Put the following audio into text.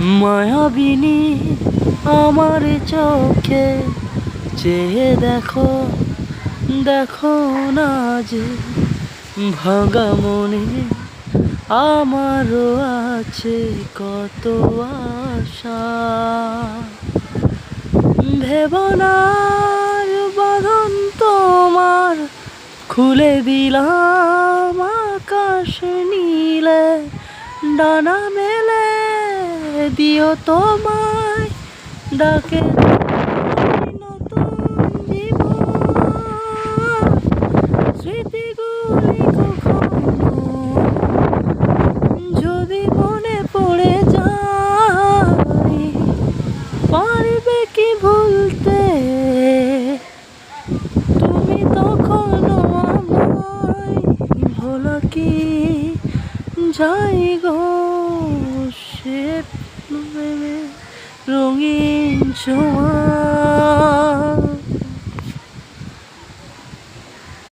মায়াবিনী আমার চোখে চেয়ে দেখো, দেখো না যে ভাঙা মনে আমারও আছে কত আশা। ভেবনার বাঁধন তোমার খুলে দিলাম আকাশ নীলে, ডানা মেলে দিও তোমায় ডাকে নতুন জীবন। স্মৃতিগুলি কখনো যদি মনে পড়ে যায়, পারবে কি ভুলতে তুমি তখনও আমায়? ভোলা কি যাই গো সে রঙিন ছোঁয়া।